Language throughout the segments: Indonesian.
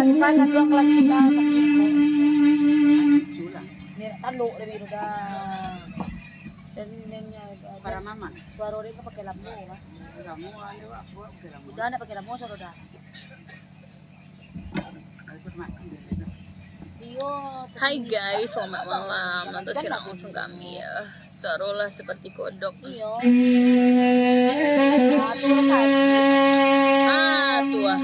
bukan sa dua kelas sila sa Kiko. Talo na biro da. Dan Para mama. Suaro rin kapag kailan mo, ha? Kamu ano ako kailan mo. Udah na pag kailan mo, suaro da. Hai guys, selamat malam. Nonton siaran langsung kami ya. Suarolah seperti kodok. Iyo. Tua.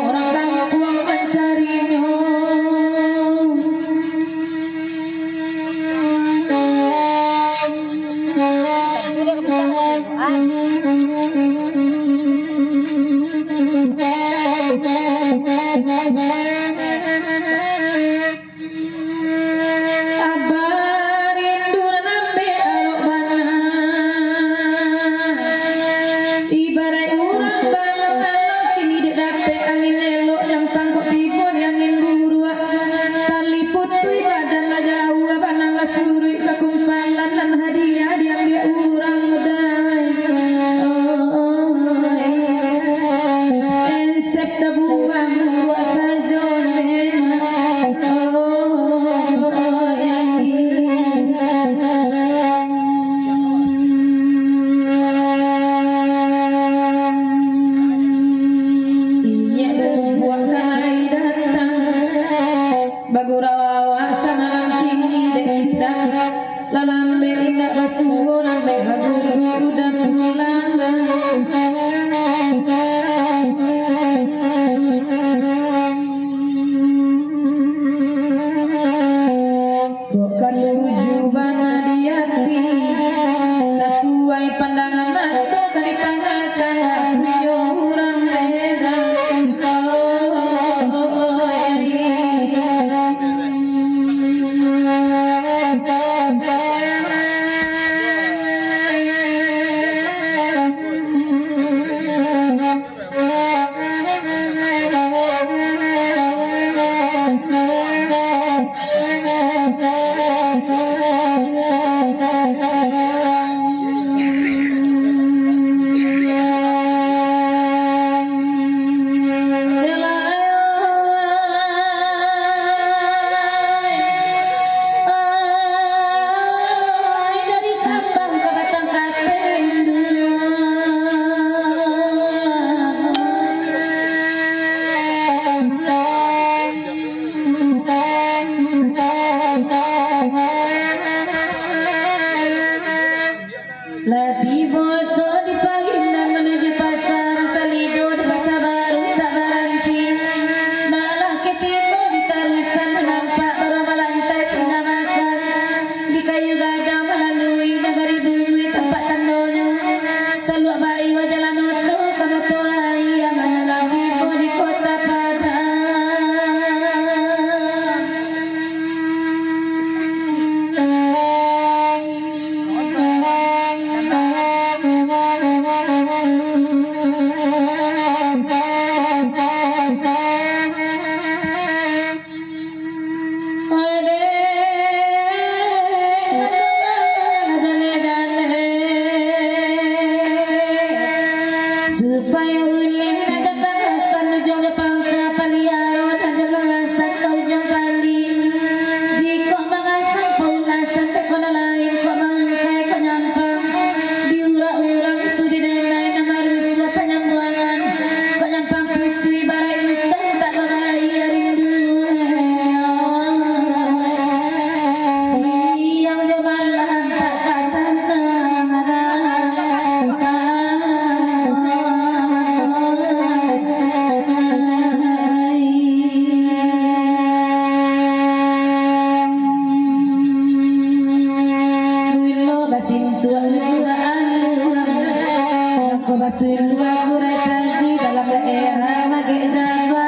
Orang Ibarat orang balang kini dek dapet angin elok yang pangkok tibon angin buruk tali putri badan lah jauh banang lah surui kekumpalan dan hadiah diambil orang medai ensep tabuang buat sajon Bagurawa sama tinggi indah lalambe indah basuh lambe baguru dan pulang kok kanuju bana di hati sesuai pandangan mata kali pangakan aku orang beda Lati boto di Pahindan menuju pasar Salido di pasar baru tak berhenti malah ketipu di Tarusan nampak berapa lantai singa makan di kayu gadang melalui negeri bumi tempat tandonya teluk bayi wajah lanoto kanoto ayah mana lagi di kota Padang. Supaya ulin aja bahasan ujung Jepang ke paliaro dan jelangasan ke ujung pali jika bahasan paulasan ke kona lain kok mangkai kok nyampang diurang-urang itu dinenai nama rusua penyambuangan kok nyampang putui barai utang tak kebahagia rindu siang jauh malam tak kasana aku basuh dua kurai kaji dalam daerah mage Jawa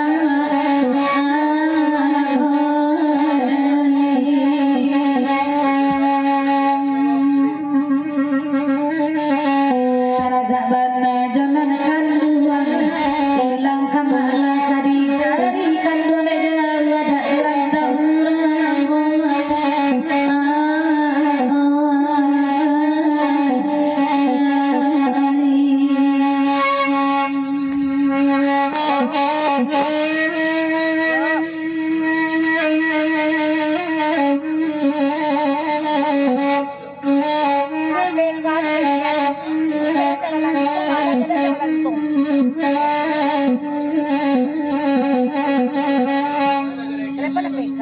taragak bana jangan kanduan hilang kamala kari cari kanduan jauh ada orang taurang Daripada PK.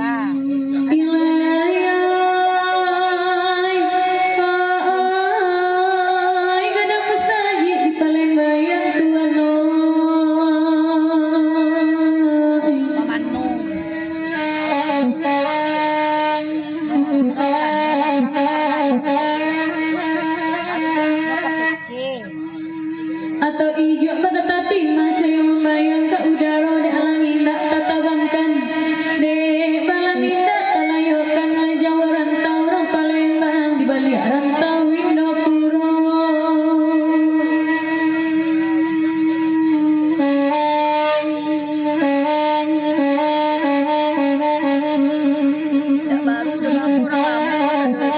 atau ijo batatati macayo membayang ke udara de alaminda tatawangkan de balaminda talayokan jawa rantau orang Palembang di balik rantau Indopuro. Nggak baru udah lama orang lama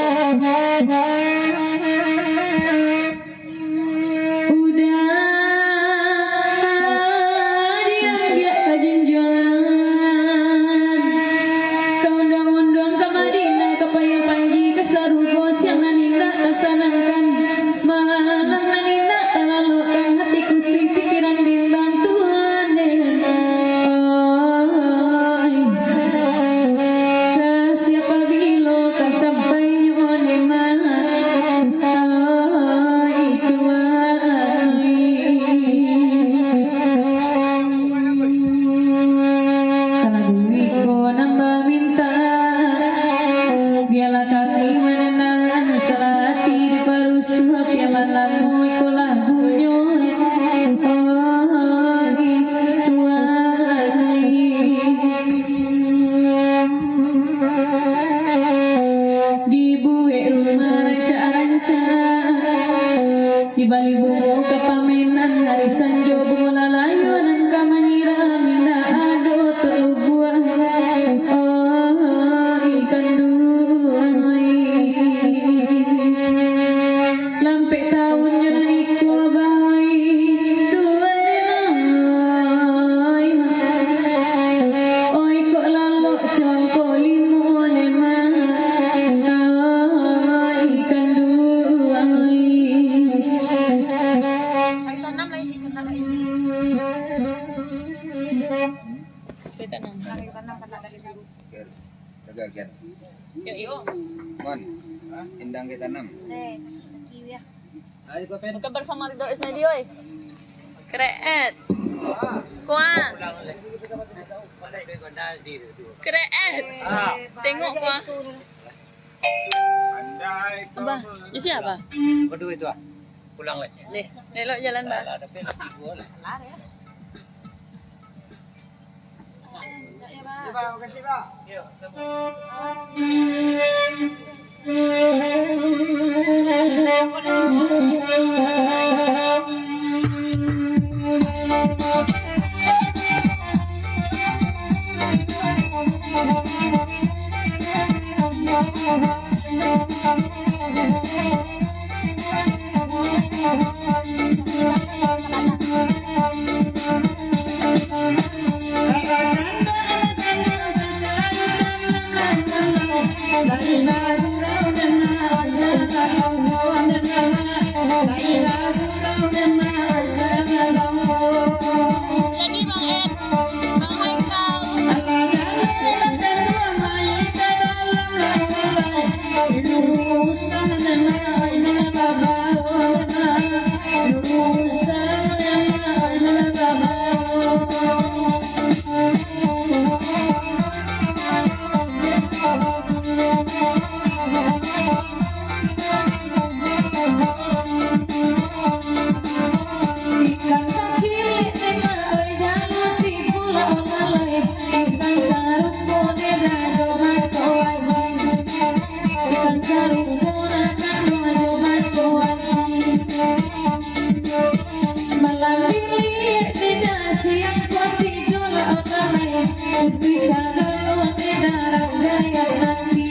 Udah dia kajenjang kau undang-undang ke Madinah ke Payang Panji ke Sarugo siang naninda tasanangkan malam naninda talalukan hatiku si pikiran bimbang Tuhan ke siapa bilo ke sampai nyone Kalaguiko nambah minta biarlah kami menenangkan salah hati di paru suap yang malamu iko lagunya di buek rumah ranca-ranca di balik bungo kepamenan hari sanjo bungo lalayo nan kamanyira minda ado terbuah ikan duai lampe tahun jadi ko bahai duai oi ko lalo cangko limone ikan duai. Kayu tanam lagi, kena lagi. kita nang. Kayu tanam kena dari dulu. Gagal kan? Yuk. Mon, indang kita 6. Kiwi ya. Magka bersama Ridho Isnedi oi. Kreet. Kuan. Kreet. Tengok kuan. Abah, itu siapa? Berdua itu ah. Pulang leh. Leh, lelok jalan bah. Lari ya. Pak, makasih Pak. Jadi Bang Ed, Bang Haikal. Ikan sakit tema oi jangan tipulah malai ikan sarung kone dado maco wajib ikan sarung kone dado maco wajib malam ini tidak siap kuati jola malai putih sagalon di darah gaya nanti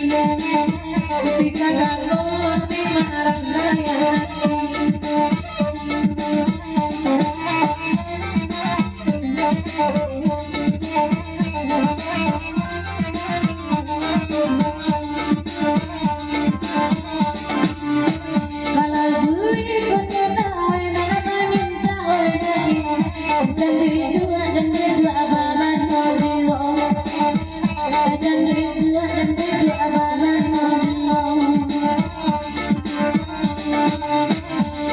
putih sagalon di marang gaya nanti. Kalau gue kondenai nama minta lagi dan dua abaman mobil dan dua abaman mobil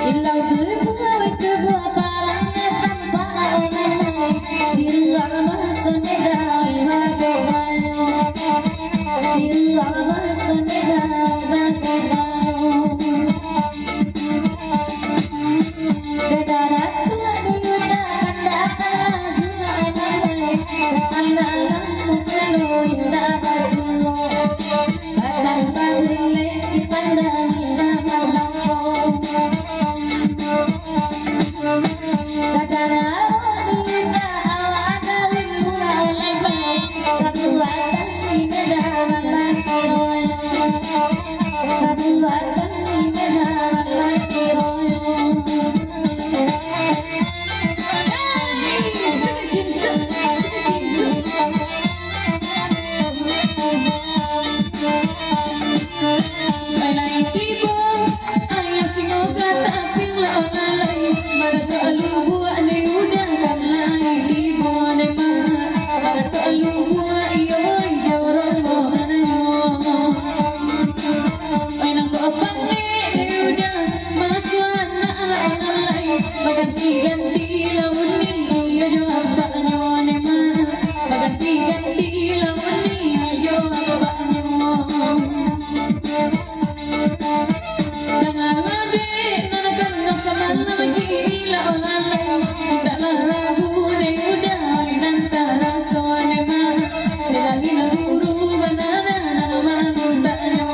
ilau gue buka itu buat palanya tanpa lain di ruang mengenai magomayo di ruang mengenai magomayo. Dadaraku Ganti-ganti launin ayo apanya nema. Ganti-ganti launin ayo apanya. Jangan lade nanakan sama lagi laulale. Dalam lagu ne udah nantara sonema. Medali guru banana nama mintanya.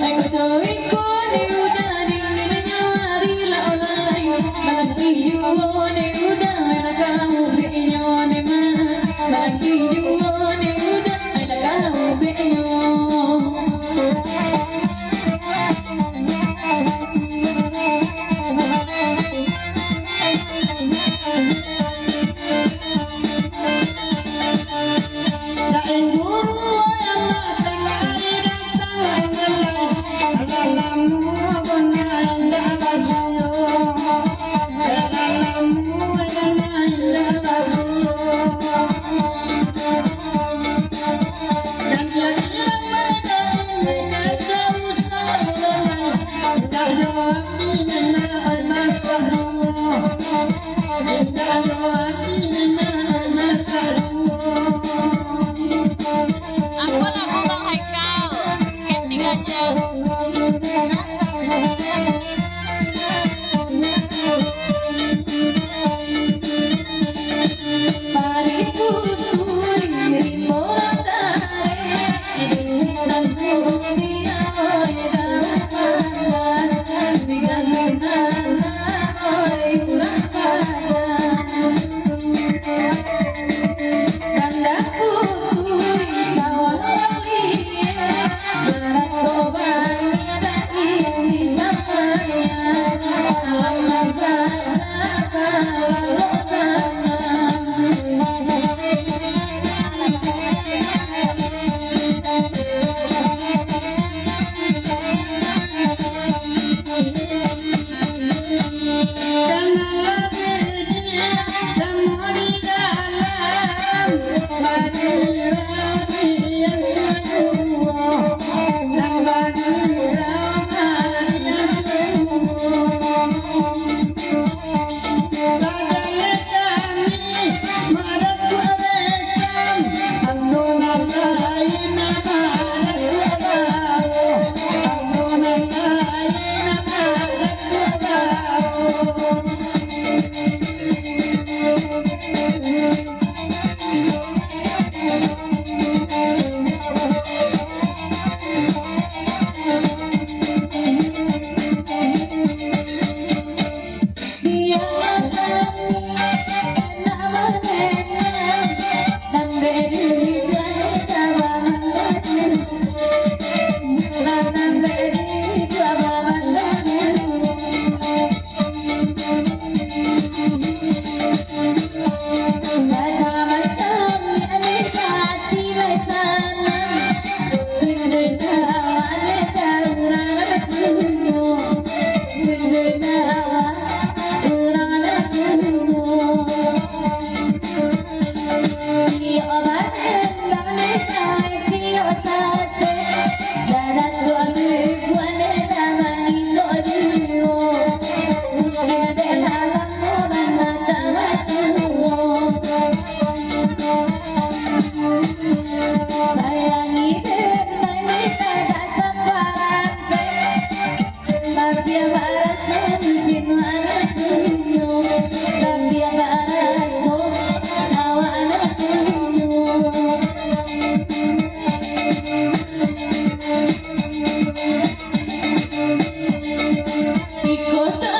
Ayo cowiku ne udah dinginnya hari laulale. Malaki juo ne udah kamu benyo nema. Malaki juo ne udah kamu benyo. Apa lagu Bang Haikal? Casting aja. Pariku suri morandare dan putih aweda digalina oi kurang Banda putih sawah liye berat kobanya dari samanya alam ibadah kalau sana. Di kota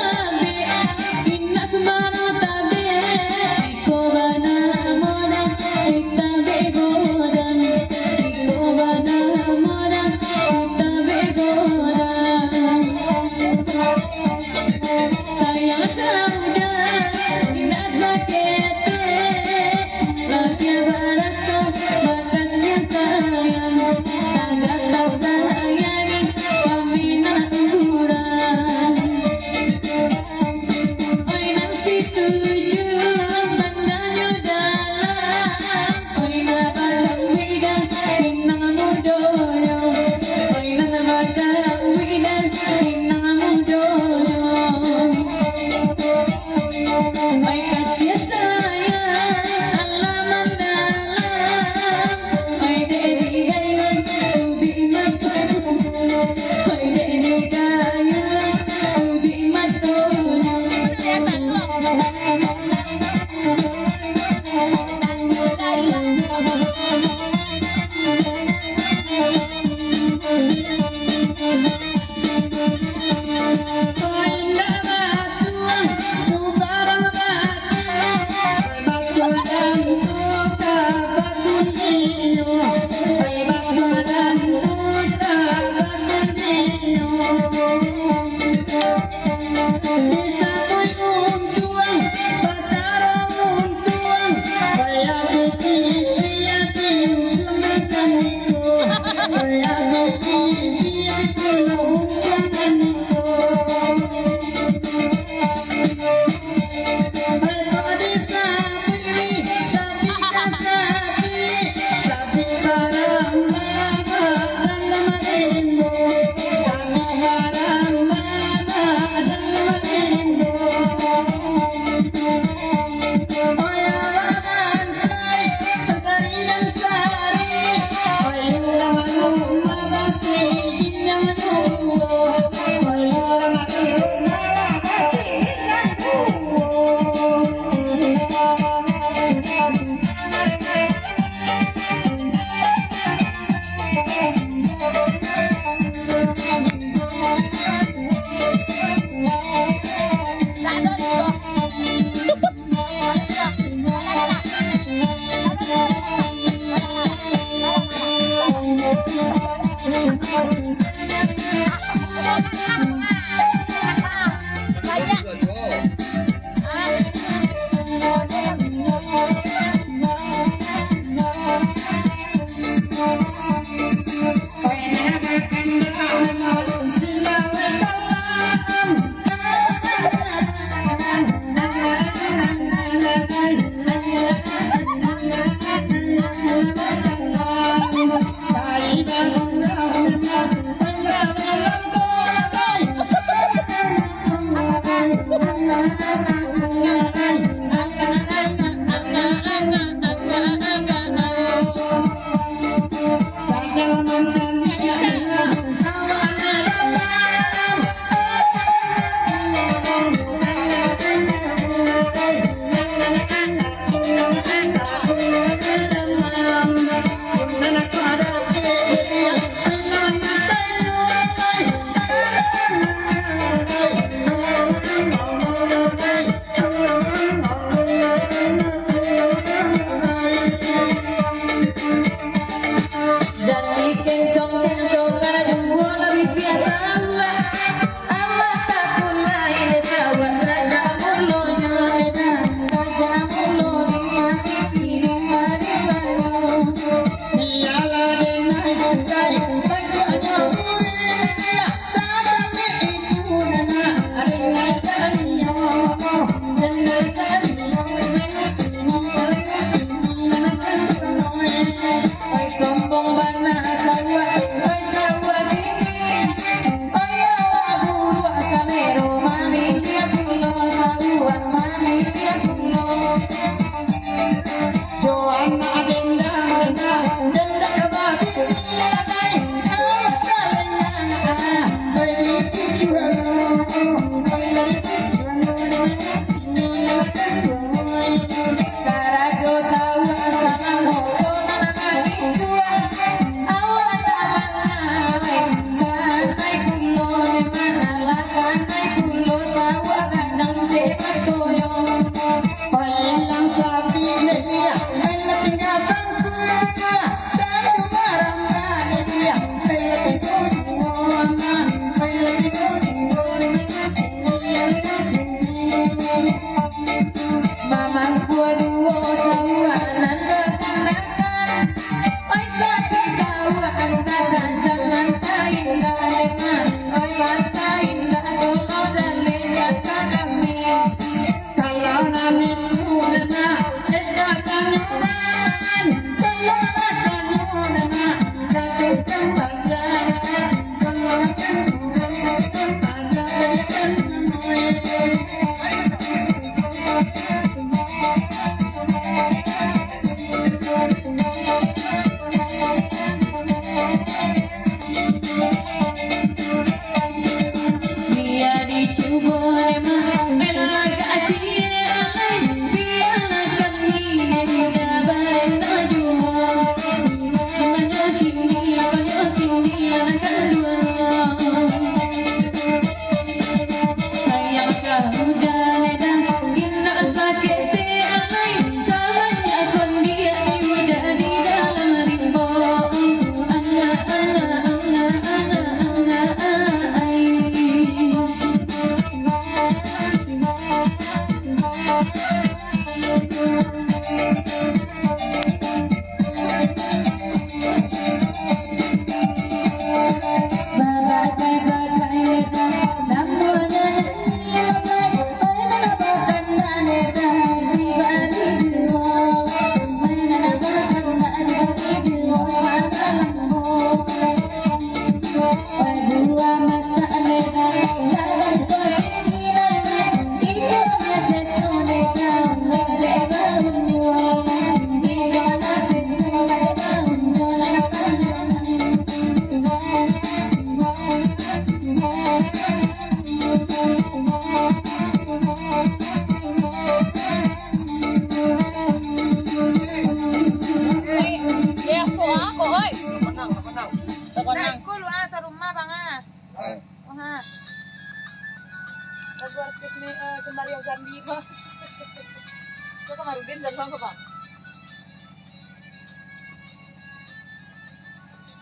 Ito ka marugin, dalawa ka ba?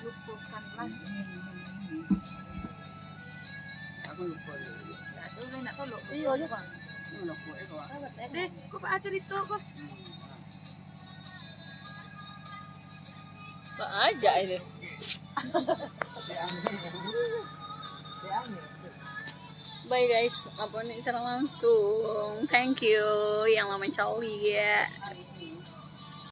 Lupukan lang. Aku lupa. Tuloy na to, lupukan. Iyo, yun ka. Lupa ikaw. Eh, ko pa aja dito ko. Ba aja ini. Bye guys, apa nih sekarang langsung. Thank you yang lama cali ya.